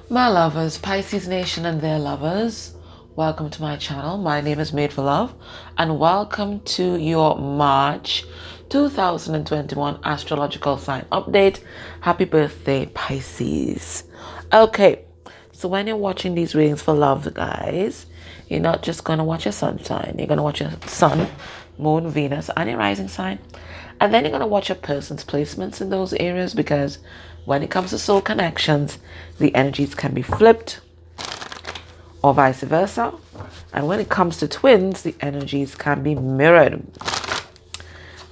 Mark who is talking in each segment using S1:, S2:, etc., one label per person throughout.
S1: My lovers, Pisces Nation and their lovers, welcome to my channel. My name is Made for Love and welcome to your March 2021 astrological sign update. Happy birthday, Pisces. Okay, so when you're watching these readings for love, guys, you're not just going to watch your sun sign. You're going to watch your sun, moon, Venus, and your rising sign. And then you're going to watch a person's placements in those areas, because when it comes to soul connections, the energies can be flipped or vice versa. And when it comes to twins, the energies can be mirrored,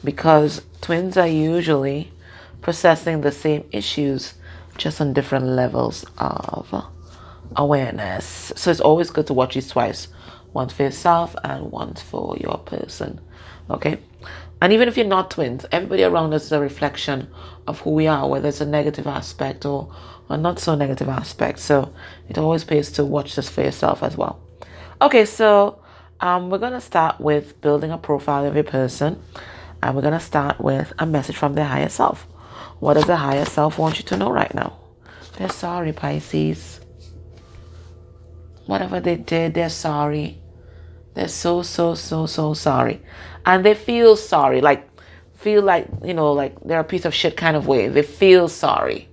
S1: because twins are usually processing the same issues, just on different levels of awareness. So it's always good to watch these twice, once for yourself and once for your person. Okay, and even if you're not twins, everybody around us is a reflection of who we are, whether it's a negative aspect or a not so negative aspect. So it always pays to watch this for yourself as well. Okay, so we're going to start with building a profile of a person, and we're going to start with a message from their higher self. What does the higher self want you to know right now? They're sorry, Pisces. Whatever they did, they're sorry. They're so sorry. And they feel sorry, like they're a piece of shit kind of way. They feel sorry.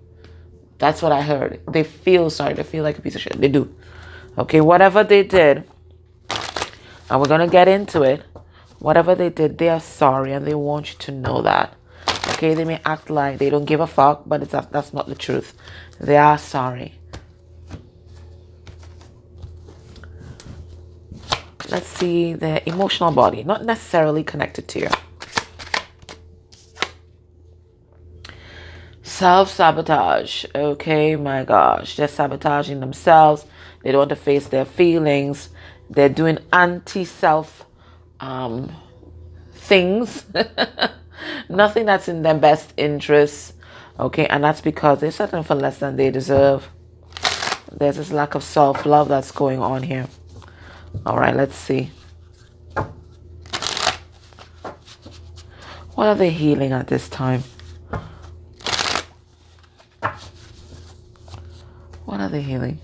S1: That's what I heard. They feel sorry. They feel like a piece of shit. They do. Okay, whatever they did, and we're going to get into it. Whatever they did, they are sorry, and they want you to know that. Okay, they may act like they don't give a fuck, but that's not the truth. They are sorry. Let's see their emotional body, not necessarily connected to you. Self-sabotage. Okay, my gosh. They're sabotaging themselves. They don't want to face their feelings. They're doing anti-self things. Nothing that's in their best interest. Okay, and that's because they're settling for less than they deserve. There's this lack of self-love that's going on here. All right, let's see. What are they healing at this time? What are they healing?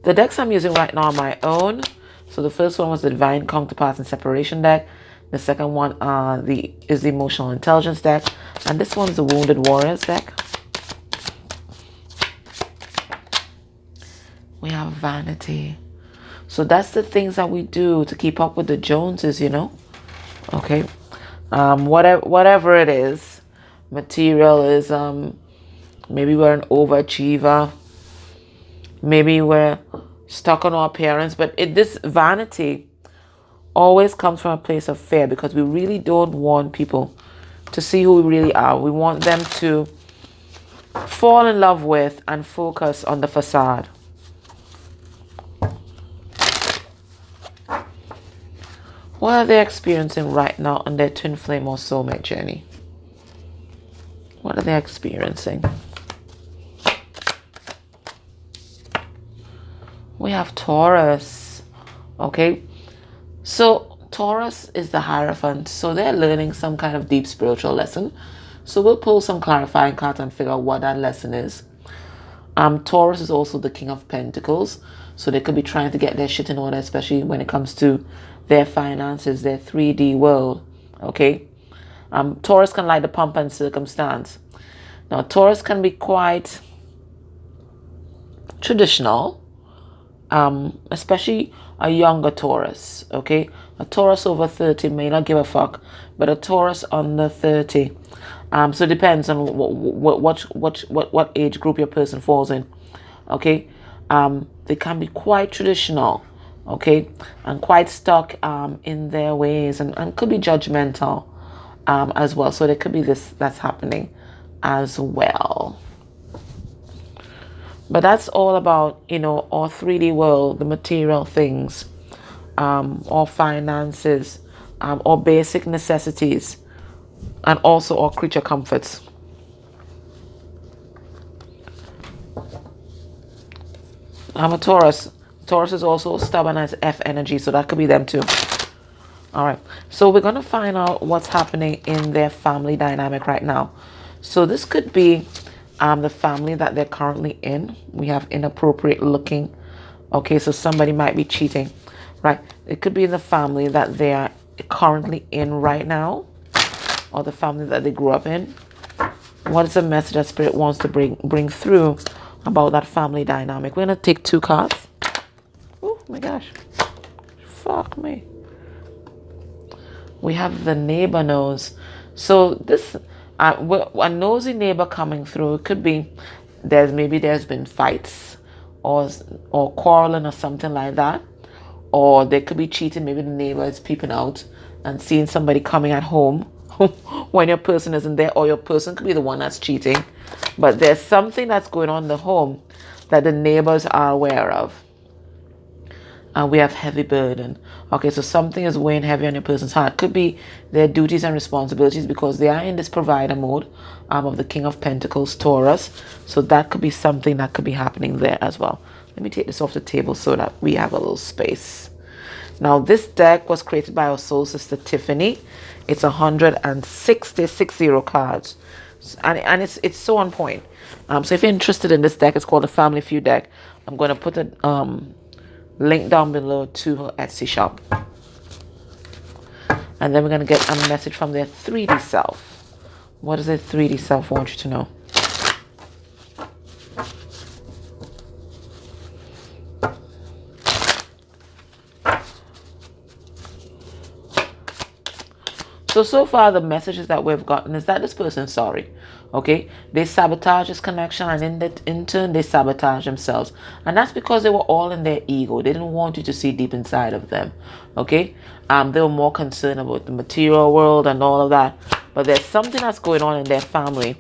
S1: The decks I'm using right now are my own. So the first one was the Divine Counterparts and Separation deck. The second one is the Emotional Intelligence deck. And this one is the Wounded Warriors deck. We have vanity. So that's the things that we do to keep up with the Joneses, you know. Okay. Whatever it is. Materialism. Maybe we're an overachiever. Maybe we're stuck on our appearance. But this vanity always comes from a place of fear, because we really don't want people to see who we really are. We want them to fall in love with and focus on the facade. What are they experiencing right now on their twin flame or soulmate journey? What are they experiencing? We have Taurus. Okay. So Taurus is the Hierophant. So they're learning some kind of deep spiritual lesson. So we'll pull some clarifying cards and figure out what that lesson is. Taurus is also the King of Pentacles. So they could be trying to get their shit in order, especially when it comes to their finances, their 3D world. Okay. Taurus can like the pomp and circumstance. Now, Taurus can be quite traditional, especially a younger Taurus. Okay. A Taurus over 30 may not give a fuck, but a Taurus under 30. So it depends on what age group your person falls in. Okay. They can be quite traditional, okay, and quite stuck in their ways, and could be judgmental as well. So there could be this that's happening as well. But that's all about, our 3D world, the material things, or finances, or basic necessities, and also our creature comforts. I'm a Taurus. Taurus is also stubborn as F energy, so that could be them too. All right. So we're going to find out what's happening in their family dynamic right now. So this could be the family that they're currently in. We have inappropriate looking. Okay, so somebody might be cheating, right? It could be in the family that they are currently in right now, or the family that they grew up in. What is the message that Spirit wants to bring through about that family dynamic? We're going to take 2 cards. Oh my gosh. Fuck me. We have the neighbor knows. So this, a nosy neighbor coming through. It could be there's been fights or quarreling or something like that. Or there could be cheating. Maybe the neighbor is peeping out and seeing somebody coming at home when your person isn't there, or your person could be the one that's cheating. But there's something that's going on in the home that the neighbors are aware of. And we have heavy burden. Okay, so something is weighing heavy on your person's heart. Could be their duties and responsibilities because they are in this provider mode of the King of Pentacles, Taurus. So that could be something that could be happening there as well. Let me take this off the table so that we have a little space. Now, this deck was created by our soul sister Tiffany. It's 160 cards, and it's so on point. So if you're interested in this deck, it's called the Family Feud deck. I'm going to put a link down below to her Etsy shop, and then we're going to get a message from their 3D self. What does their 3D self want you to know? So far the messages that we've gotten is that this person's sorry. Okay, they sabotage this connection, and in turn they sabotage themselves, and that's because they were all in their ego. They didn't want you to see deep inside of them. Okay, they were more concerned about the material world and all of that, but there's something that's going on in their family,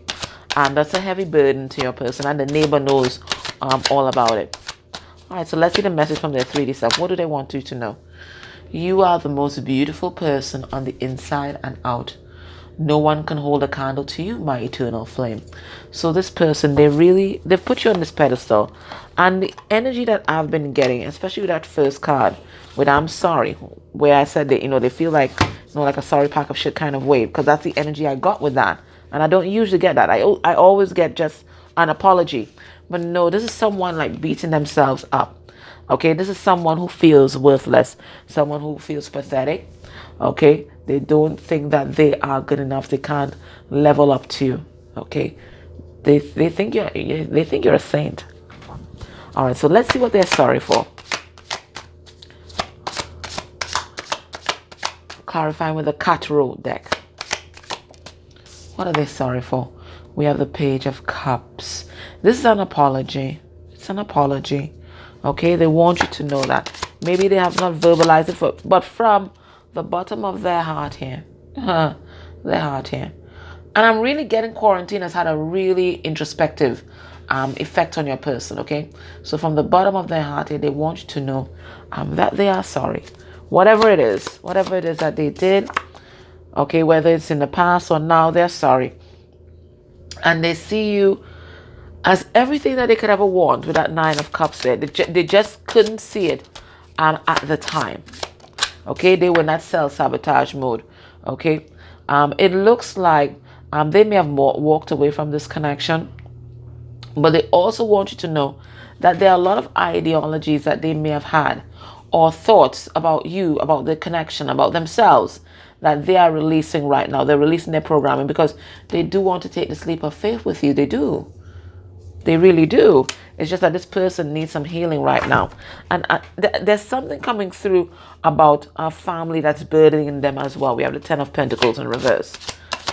S1: and that's a heavy burden to your person, and the neighbor knows all about it. All right, so let's see the message from their 3D self. What do they want you to know? You are the most beautiful person on the inside and out. No one can hold a candle to you, my eternal flame. So this person, they've put you on this pedestal. And the energy that I've been getting, especially with that first card, with I'm sorry, where I said that, they feel like, like a sorry pack of shit kind of way, because that's the energy I got with that. And I don't usually get that. I always get just an apology. But no, this is someone like beating themselves up. Okay, this is someone who feels worthless, someone who feels pathetic. Okay, they don't think that they are good enough. They can't level up to you. Okay, they think you're a saint. All right, so let's see what they're sorry for. Clarifying with the Cat Road deck. What are they sorry for? We have the Page of Cups. This is an apology. It's an apology. Okay, they want you to know that. Maybe they have not verbalized it, but from the bottom of their heart here. Their heart here. And I'm really getting quarantine has had a really introspective effect on your person, okay? So from the bottom of their heart here, they want you to know that they are sorry. Whatever it is that they did, okay, whether it's in the past or now, they're sorry. And they see you as everything that they could ever want with that 9 of Cups there. They just couldn't see it at the time. Okay, they were in that self-sabotage mode. Okay, it looks like they may have walked away from this connection, but they also want you to know that there are a lot of ideologies that they may have had, or thoughts about you, about the connection, about themselves, that they are releasing right now. They're releasing their programming because they do want to take this leap of faith with you. They do. They really do. It's just that this person needs some healing right now. And there's something coming through about a family that's burdening them as well. We have the 10 of Pentacles in reverse.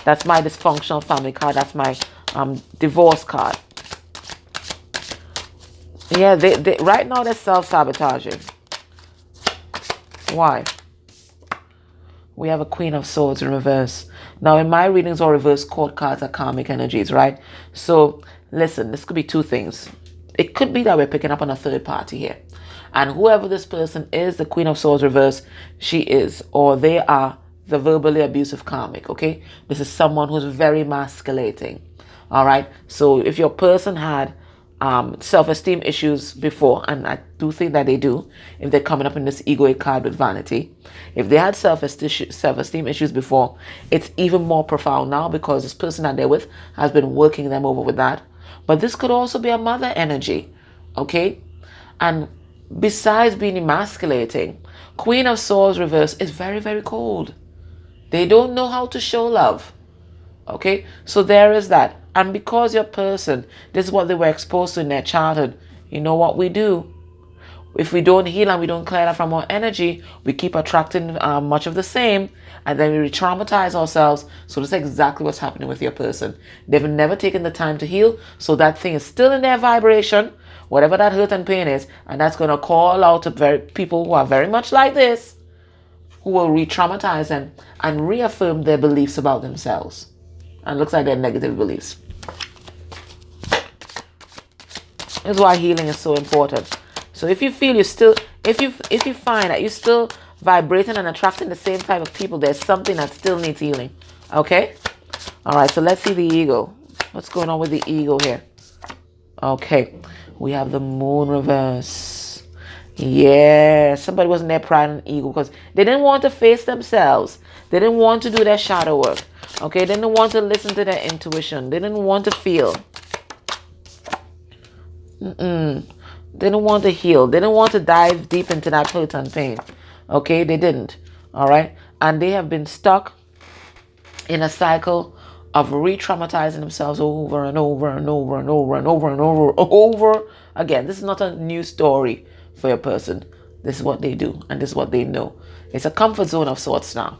S1: That's my dysfunctional family card. That's my divorce card. Yeah, they right now they're self-sabotaging. Why? We have a Queen of Swords in reverse. Now, in my readings, or reverse court cards are karmic energies, right? So listen, this could be 2 things. It could be that we're picking up on a third party here. And whoever this person is, the Queen of Swords reverse, she is, or they are the verbally abusive karmic, okay? This is someone who's very emasculating, all right? So if your person had self-esteem issues before, and I do think that they do, if they're coming up in this egoic card with vanity, if they had self-esteem issues before, it's even more profound now because this person that they're with has been working them over with that. But this could also be a mother energy, okay? And besides being emasculating, Queen of Swords reverse is very, very cold. They don't know how to show love, okay? So there is that. And because your person, this is what they were exposed to in their childhood, you know what we do? If we don't heal and we don't clear that from our energy, we keep attracting much of the same, and then we re-traumatize ourselves. So that's exactly what's happening with your person. They've never taken the time to heal, so that thing is still in their vibration, whatever that hurt and pain is, and that's going to call out to people who are very much like this, who will re-traumatize them and reaffirm their beliefs about themselves. And looks like their negative beliefs. This is why healing is so important. So if you feel if you find that you're still vibrating and attracting the same type of people, there's something that still needs healing. Okay? All right, so let's see the ego. What's going on with the ego here? Okay, we have the moon reverse. Yeah, somebody wasn't there pride and ego because they didn't want to face themselves. They didn't want to do their shadow work. Okay, they didn't want to listen to their intuition. They didn't want to feel. They didn't want to heal. They didn't want to dive deep into that hurt and pain. Okay, they didn't. All right, and they have been stuck in a cycle of re-traumatizing themselves over and over and over and over and over and over again. This is not a new story for your person. This is what they do, and this is what they know. It's a comfort zone of sorts now.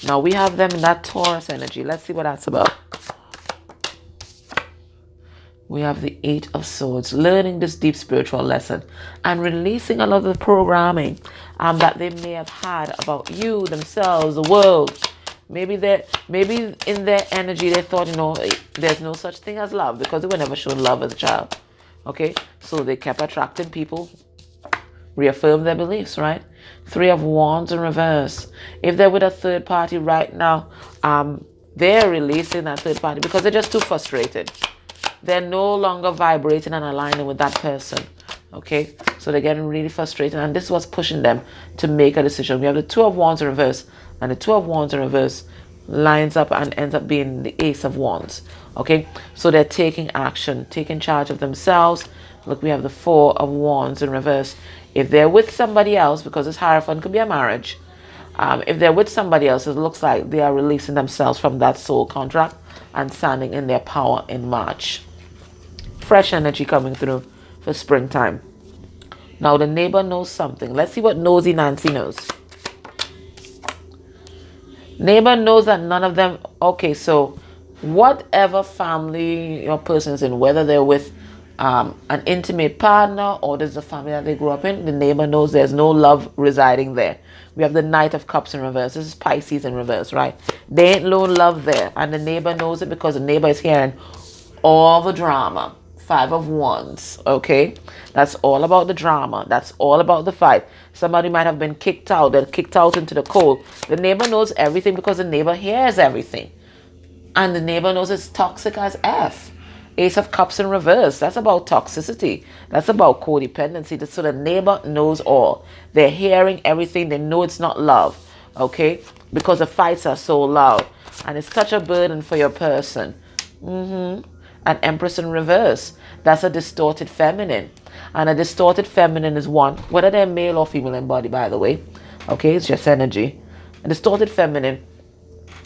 S1: Now we have them in that Taurus energy. Let's see what that's about. We have the 8 of Swords, learning this deep spiritual lesson and releasing a lot of the programming that they may have had about you, themselves, the world. Maybe in their energy they thought, there's no such thing as love because they were never shown love as a child. Okay, so they kept attracting people, reaffirm their beliefs, right? 3 of Wands in reverse. If they're with a third party right now, they're releasing that third party because they're just too frustrated. They're no longer vibrating and aligning with that person. Okay, so they're getting really frustrated, and this is what's pushing them to make a decision. We have the 2 of Wands in reverse, and the 2 of Wands in reverse lines up and ends up being the Ace of Wands. Okay, so they're taking action, taking charge of themselves. Look, we have the 4 of Wands in reverse. If they're with somebody else, because this Hierophant could be a marriage, if they're with somebody else, it looks like they are releasing themselves from that soul contract and standing in their power in March. Fresh energy coming through for springtime. Now the neighbor knows something. Let's see what nosy Nancy knows. Neighbor knows that none of them. Okay, so whatever family your person is in, whether they're with an intimate partner or there's a family that they grew up in, the neighbor knows there's no love residing there. We have the Knight of Cups in reverse. This is Pisces in reverse, right? There ain't no love there, and the neighbor knows it because the neighbor is hearing all the drama. 5 of Wands, okay? That's all about the drama. That's all about the fight. Somebody might have been kicked out. They're kicked out into the cold. The neighbor knows everything because the neighbor hears everything. And the neighbor knows it's toxic as F. Ace of Cups in reverse. That's about toxicity. That's about codependency. So the neighbor knows all. They're hearing everything. They know it's not love, okay? Because the fights are so loud. And it's such a burden for your person. An Empress in reverse. That's a distorted feminine. And a distorted feminine is one, whether they're male or female in body, by the way. Okay, it's just energy. A distorted feminine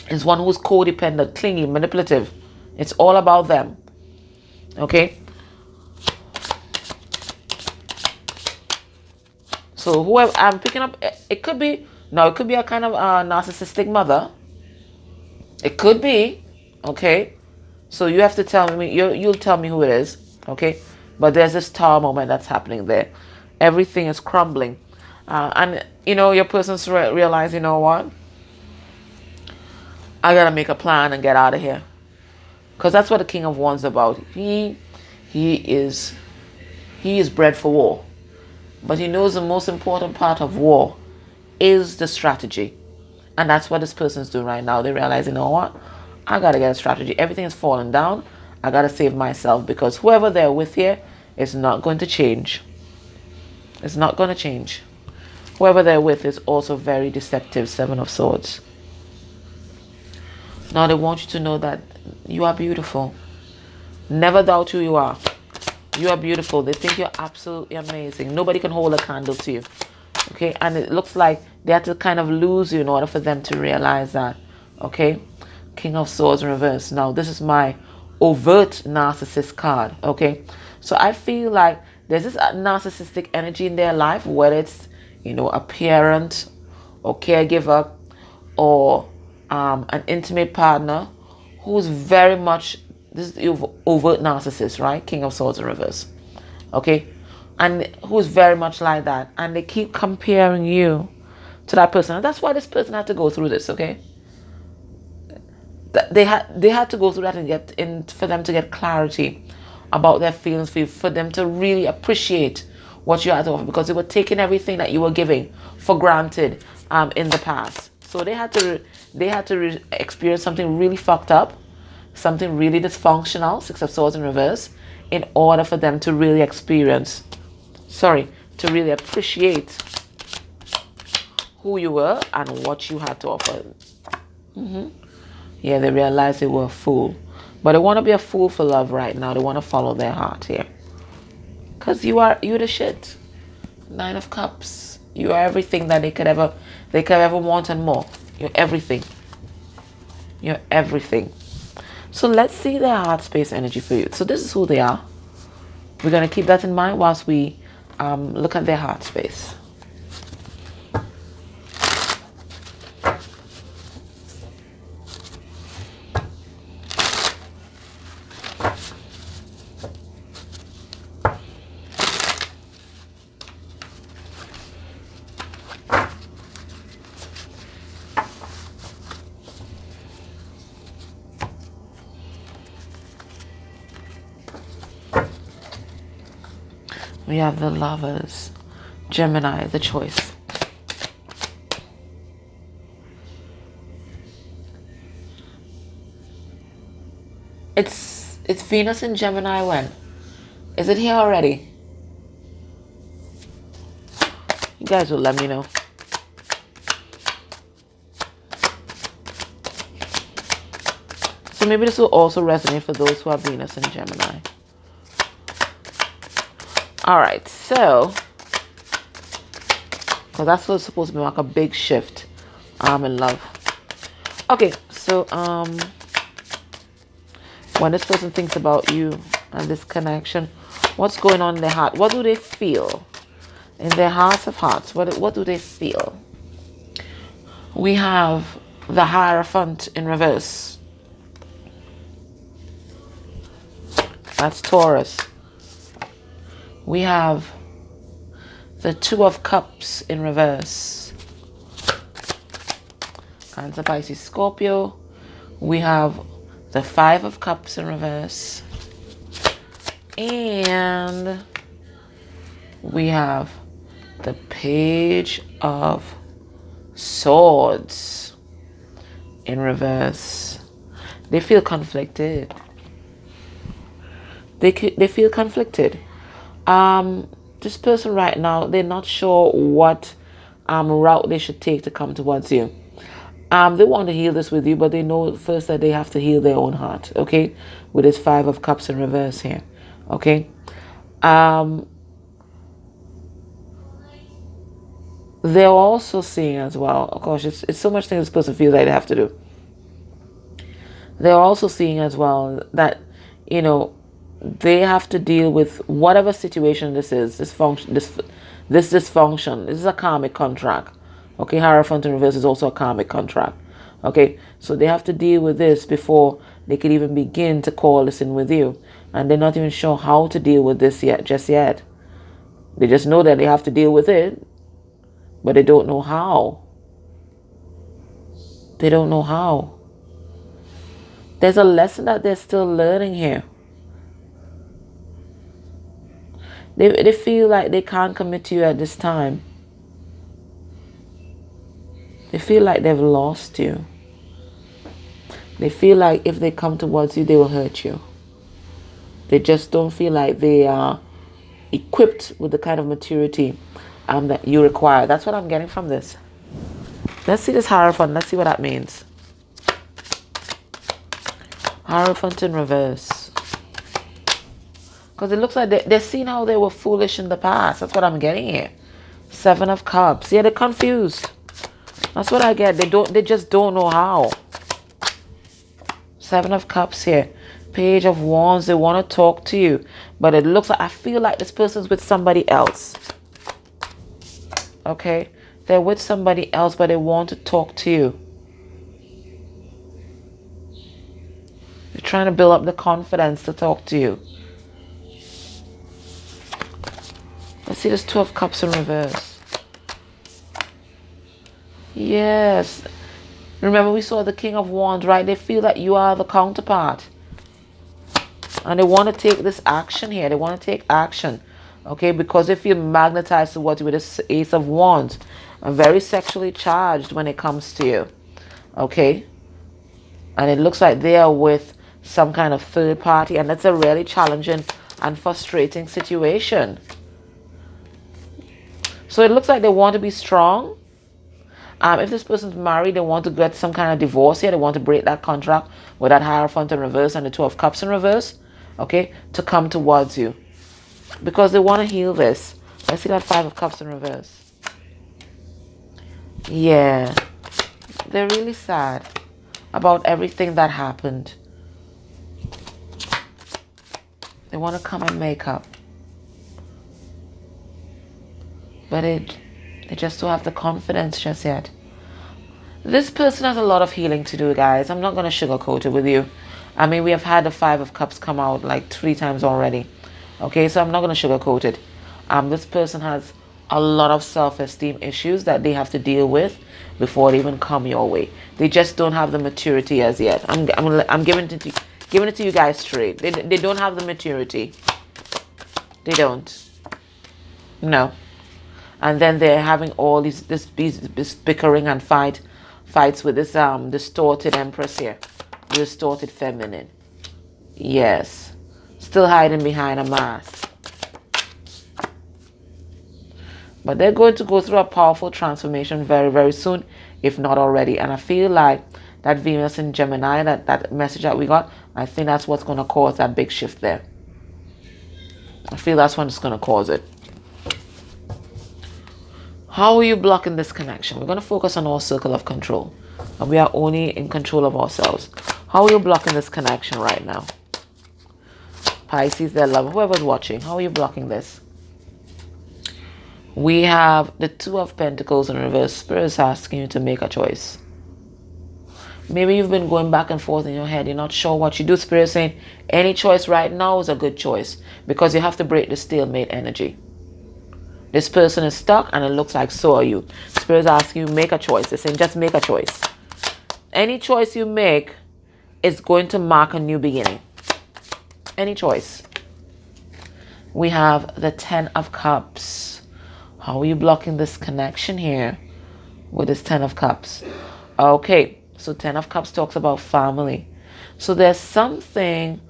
S1: is one who's codependent, clingy, manipulative. It's all about them. Okay? So whoever I'm picking up, it could be a kind of narcissistic mother. It could be, okay? So you have to tell me, you'll tell me who it is, okay? But there's this tower moment that's happening there. Everything is crumbling. And, your person's realize, you know what? I gotta make a plan and get out of here. Because that's what the King of Wands is about. He is bred for war. But he knows the most important part of war is the strategy. And that's what this person's doing right now. They realize, you know what? I gotta get a strategy. Everything is falling down. I gotta save myself because whoever they're with here is not going to change. It's not going to change. Whoever they're with is also very deceptive. 7 of Swords. Now they want you to know that you are beautiful. Never doubt who you are. You are beautiful. They think you're absolutely amazing. Nobody can hold a candle to you. Okay, and it looks like they had to kind of lose you in order for them to realize that. Okay, King of Swords in reverse. Now, this is my overt narcissist card. Okay, so I feel like there's this narcissistic energy in their life, whether it's, you know, a parent or caregiver or an intimate partner who's very much, this is the overt narcissist, right? King of Swords in reverse. Okay, and who's very much like that, and they keep comparing you to that person. And that's why this person had to go through this. Okay, they had to go through that and get in for them to get clarity about their feelings for you, for them to really appreciate what you had to offer, because they were taking everything that you were giving for granted in the past. So they had to experience something really fucked up, something really dysfunctional, Six of Swords in reverse, in order for them to really to really appreciate who you were and what you had to offer. Yeah, they realized they were a fool. But they want to be a fool for love right now. They want to follow their heart here. Because you're the shit. Nine of Cups. You are everything that they could ever want and more. You're everything. You're everything. So let's see their heart space energy for you. So this is who they are. We're going to keep that in mind whilst we look at their heart space. We have the Lovers, Gemini, the choice. It's Venus in Gemini when? Is it here already? You guys will let me know. So maybe this will also resonate for those who have Venus in Gemini. Alright, so, because that's what's supposed to be like a big shift in love. Okay, so when this person thinks about you and this connection, what's going on in their heart? What do they feel? In their hearts of hearts, what do they feel? We have the Hierophant in reverse. That's Taurus. We have the Two of Cups in reverse. Cancer, Pisces, Scorpio. We have the Five of Cups in reverse. And we have the Page of Swords in reverse. They feel conflicted. They feel conflicted. This person right now, they're not sure what route they should take to come towards you. They want to heal this with you, but they know first that they have to heal their own heart. Okay, with this Five of Cups in reverse here. Okay. They're also seeing as well. Of course, it's so much things this person feels like they have to do. They're also seeing as well that, you know, they have to deal with whatever situation this is, this dysfunction. This is a karmic contract. Okay, Hierophant in reverse is also a karmic contract. Okay, so they have to deal with this before they could even begin to call this in with you. And they're not even sure how to deal with this just yet. They just know that they have to deal with it, but they don't know how. They don't know how. There's a lesson that they're still learning here. They feel like they can't commit to you at this time. They feel like they've lost you. They feel like if they come towards you, they will hurt you. They just don't feel like they are equipped with the kind of maturity that you require. That's what I'm getting from this. Let's see this Hierophant. Let's see what that means. Hierophant in reverse. Because it looks like they're seeing how they were foolish in the past. That's what I'm getting here. 7 of Cups. Yeah, they're confused. That's what I get. They just don't know how. 7 of Cups here. Page of Wands. They want to talk to you. But it looks like, I feel like this person's with somebody else. Okay? They're with somebody else, but they want to talk to you. They're trying to build up the confidence to talk to you. Let's see this 2 of Cups in reverse. Yes. Remember we saw the King of Wands, right? They feel that you are the counterpart. And they want to take this action here. They want to take action. Okay? Because they feel magnetized to what with this Ace of Wands. And very sexually charged when it comes to you. Okay? And it looks like they are with some kind of third party. And that's a really challenging and frustrating situation. So it looks like they want to be strong. If this person's married, they want to get some kind of divorce here. They want to break that contract with that Hierophant in reverse and the 2 of Cups in reverse. Okay? To come towards you. Because they want to heal this. Let's see that 5 of Cups in reverse. Yeah. They're really sad about everything that happened. They want to come and make up. But they just don't have the confidence just yet. This person has a lot of healing to do, guys. I'm not going to sugarcoat it with you. I mean, we have had the 5 of Cups come out like 3 times already. Okay, so I'm not going to sugarcoat it. This person has a lot of self-esteem issues that they have to deal with before they even come your way. They just don't have the maturity as yet. I'm giving it to you guys straight. They don't have the maturity. They don't. No. And then they're having all this bickering and fights with this distorted Empress here. Distorted feminine. Yes. Still hiding behind a mask. But they're going to go through a powerful transformation very, very soon, if not already. And I feel like that Venus in Gemini, that message that we got, I think that's what's going to cause that big shift there. I feel that's what's going to cause it. How are you blocking this connection? We're going to focus on our circle of control. And we are only in control of ourselves. How are you blocking this connection right now? Pisces, their lover, whoever's watching, how are you blocking this? We have the 2 of Pentacles in reverse. Spirit is asking you to make a choice. Maybe you've been going back and forth in your head. You're not sure what you do. Spirit is saying any choice right now is a good choice. Because you have to break the stalemate energy. This person is stuck and it looks like so are you. Spirit is asking you make a choice. They're saying just make a choice. Any choice you make is going to mark a new beginning. Any choice. We have the 10 of Cups. How are you blocking this connection here with this 10 of Cups? Okay, so 10 of Cups talks about family. So there's something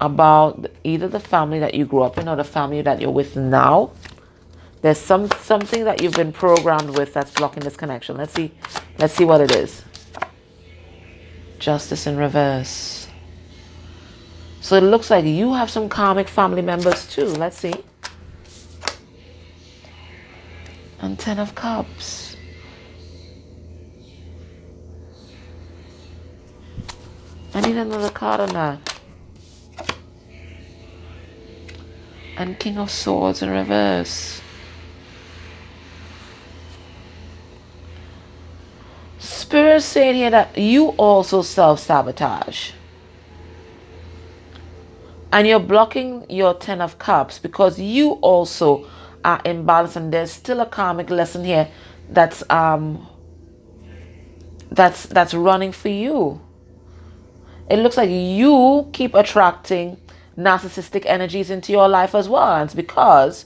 S1: about either the family that you grew up in or the family that you're with now. There's something that you've been programmed with that's blocking this connection. Let's see what it is. Justice in reverse. So it looks like you have some karmic family members too. Let's see. And 10 of Cups. I need another card on that. And King of Swords in reverse. Spirit is saying here that you also self-sabotage. And you're blocking your 10 of Cups because you also are imbalanced, and there's still a karmic lesson here that's running for you. It looks like you keep attracting narcissistic energies into your life as well. And it's because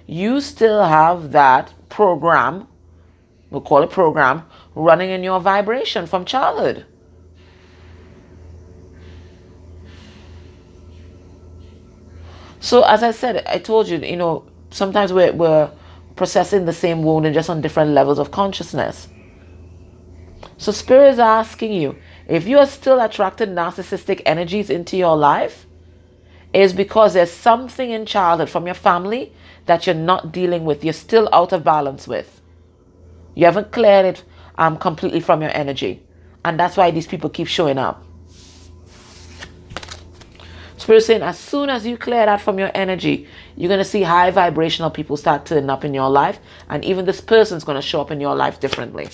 S1: you still have that program, we'll call it program, running in your vibration from childhood. So as I said, I told you, sometimes we're processing the same wound and just on different levels of consciousness. So Spirit is asking you, if you are still attracting narcissistic energies into your life, is because there's something in childhood from your family that you're not dealing with. You're still out of balance with. You haven't cleared it completely from your energy. And that's why these people keep showing up. Spirit saying, as soon as you clear that from your energy, you're going to see high vibrational people start turning up in your life. And even this person's going to show up in your life differently.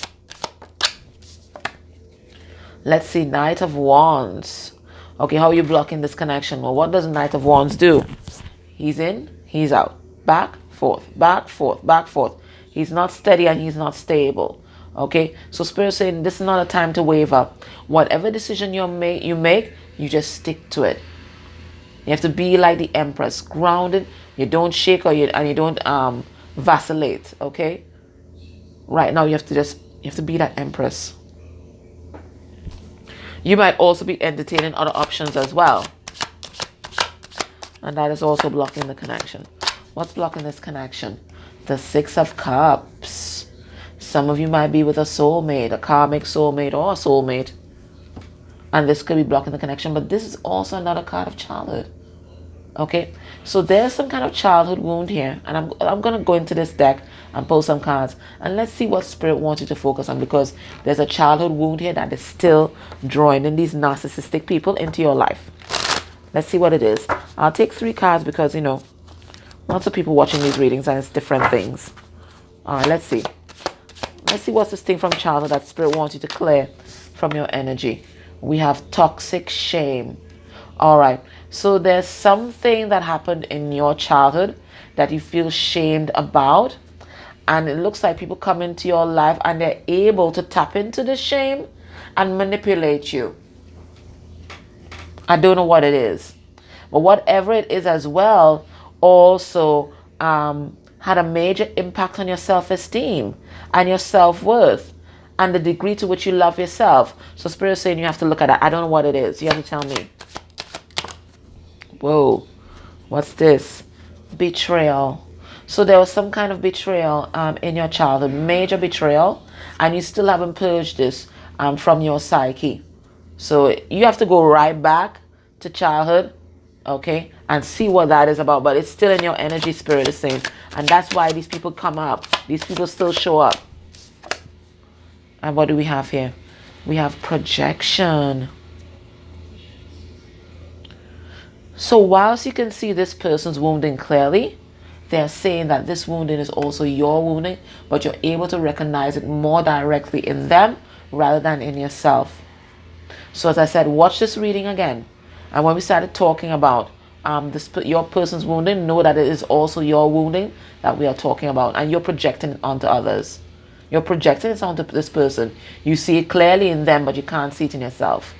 S1: Let's see, Knight of Wands. Okay, how are you blocking this connection? Well, what does Knight of Wands do? He's in, he's out. Back, forth, back, forth, back, forth. He's not steady and he's not stable. Okay, so Spirit saying this is not a time to waver. Whatever decision you make, you just stick to it. You have to be like the Empress, grounded. You don't shake and you don't vacillate. Okay. Right now you have to be that Empress. You might also be entertaining other options as well, and that is also blocking the connection. What's blocking this connection? The Six of Cups. Some of you might be with a soulmate, a karmic soulmate or a soulmate, and this could be blocking the connection. But this is also another card of childhood. Okay, so there's some kind of childhood wound here, and I'm going to go into this deck and pull some cards, and let's see what Spirit wants you to focus on, because there's a childhood wound here that is still drawing in these narcissistic people into your life. Let's see what it is. I'll take 3 cards because, you know, lots of people watching these readings and it's different things. All right, let's see. Let's see what's this thing from childhood that Spirit wants you to clear from your energy. We have toxic shame. All right, so there's something that happened in your childhood that you feel shamed about, and it looks like people come into your life and they're able to tap into the shame and manipulate you. I don't know what it is, but whatever it is as well also had a major impact on your self-esteem and your self-worth and the degree to which you love yourself. So Spirit is saying you have to look at that. I don't know what it is. You have to tell me. Whoa, what's this? Betrayal. So there was some kind of betrayal in your childhood, major betrayal, and you still haven't purged this from your psyche. So you have to go right back to childhood, okay, and see what that is about. But it's still in your energy, Spirit is saying, and that's why these people come up. These people still show up. And what do we have here? We have projection. So whilst you can see this person's wounding clearly, they're saying that this wounding is also your wounding, but you're able to recognize it more directly in them rather than in yourself. So as I said, watch this reading again. And when we started talking about your person's wounding, know that it is also your wounding that we are talking about, and you're projecting it onto others. You're projecting it onto this person. You see it clearly in them, but you can't see it in yourself.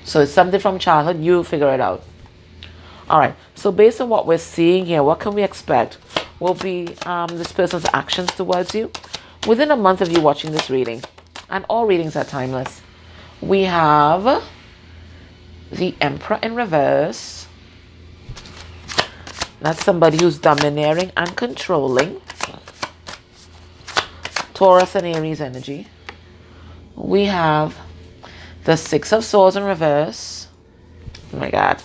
S1: So it's something from childhood. You figure it out. All right. So based on what we're seeing here, what can we expect will be this person's actions towards you within a month of you watching this reading? And all readings are timeless. We have the Emperor in reverse. That's somebody who's domineering and controlling. Taurus and Aries energy. We have the Six of Swords in reverse. Oh my God.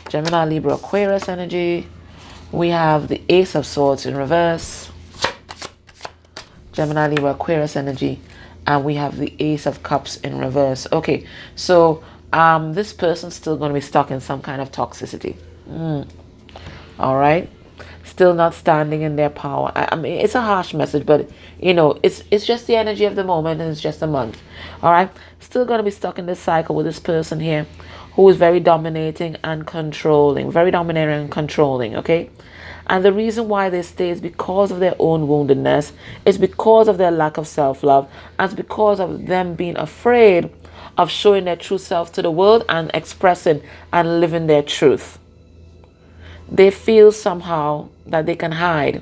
S1: Gemini, Libra, Aquarius energy. We have the Ace of Swords in reverse. Gemini, Libra, Aquarius energy. And we have the Ace of Cups in reverse. Okay, so this person's still going to be stuck in some kind of toxicity. All right. Still not standing in their power. I mean, it's a harsh message, but you know, it's just the energy of the moment, and it's just a month. All right, still going to be stuck in this cycle with this person here who is very dominating and controlling, okay? And the reason why they stay is because of their own woundedness. It's because of their lack of self-love, and it's because of them being afraid of showing their true self to the world and expressing and living their truth. They feel somehow that they can hide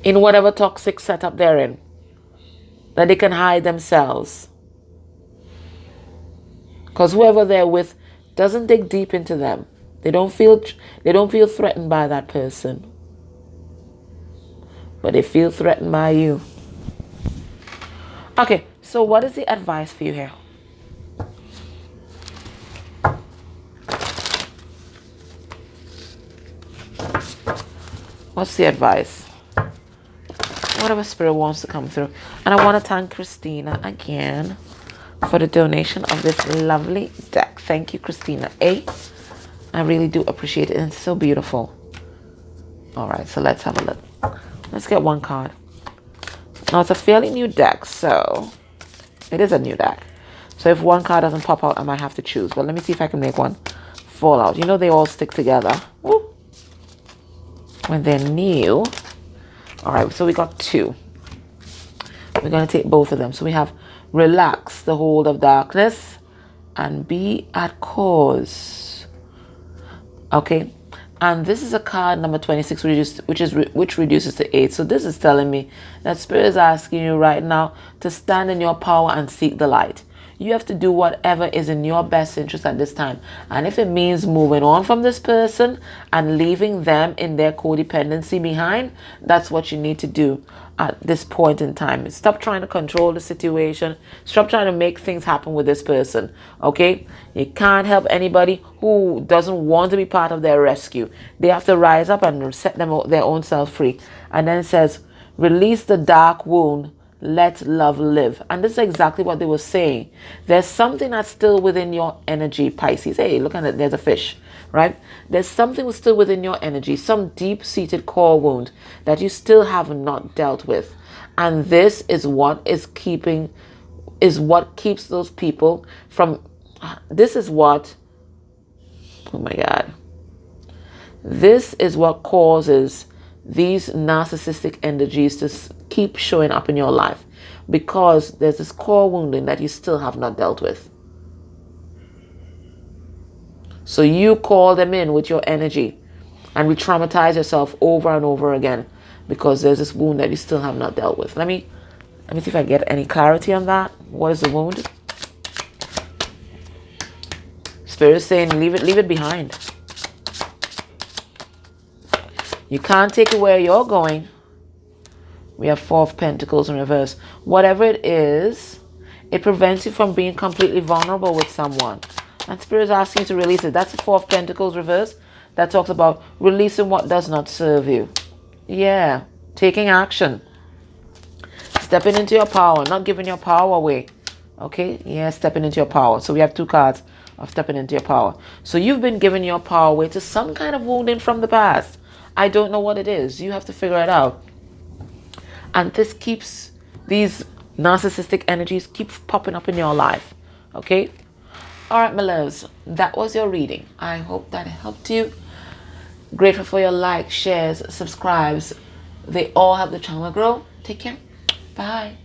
S1: in whatever toxic setup they're in, that they can hide themselves. Because whoever they're with doesn't dig deep into them. They don't feel threatened by that person, but they feel threatened by you. Okay, so what is the advice for you here? What's the advice? Whatever spirit wants to come through. And I want to thank Christina again for the donation of this lovely deck. Thank you, Christina A. I really do appreciate it. And it's so beautiful. All right, so let's have a look. Let's get one card. Now, it's a fairly new deck, so it is a new deck. So if one card doesn't pop out, I might have to choose. But let me see if I can make one fall out. You know, they all stick together. Woo. When they're new. All right, so we got two. We're going to take both of them. So we have relax the hold of darkness and be at cause. Okay. And this is a card number 26, which reduces to 8. So this is telling me that Spirit is asking you right now to stand in your power and seek the light. You have to do whatever is in your best interest at this time. And if it means moving on from this person and leaving them in their codependency behind, that's what you need to do at this point in time. Stop trying to control the situation. Stop trying to make things happen with this person. Okay? You can't help anybody who doesn't want to be part of their rescue. They have to rise up and set their own self free. And then it says, release the dark wound. Let love live. And this is exactly what they were saying. There's something that's still within your energy, Pisces. Hey, look at it. There's a fish, right? There's something still within your energy, some deep-seated core wound that you still have not dealt with. And this is what keeps those people from, this is what, oh my God. This is what causes these narcissistic energies to keep showing up in your life, because there's this core wounding that you still have not dealt with. So you call them in with your energy and re-traumatize yourself over and over again because there's this wound that you still have not dealt with. Let me see if I get any clarity on that. What is the wound? Spirit is saying leave it behind. You can't take it where you're going. We have Four of Pentacles in reverse. Whatever it is, it prevents you from being completely vulnerable with someone. And Spirit is asking you to release it. That's the Four of Pentacles reverse. That talks about releasing what does not serve you. Yeah. Taking action. Stepping into your power. Not giving your power away. Okay? Yeah, stepping into your power. So we have two cards of stepping into your power. So you've been giving your power away to some kind of wounding from the past. I don't know what it is. You have to figure it out. And this keeps, these narcissistic energies keep popping up in your life. Okay? All right, my loves. That was your reading. I hope that helped you. Grateful for your likes, shares, subscribes. They all help the channel grow. Take care. Bye.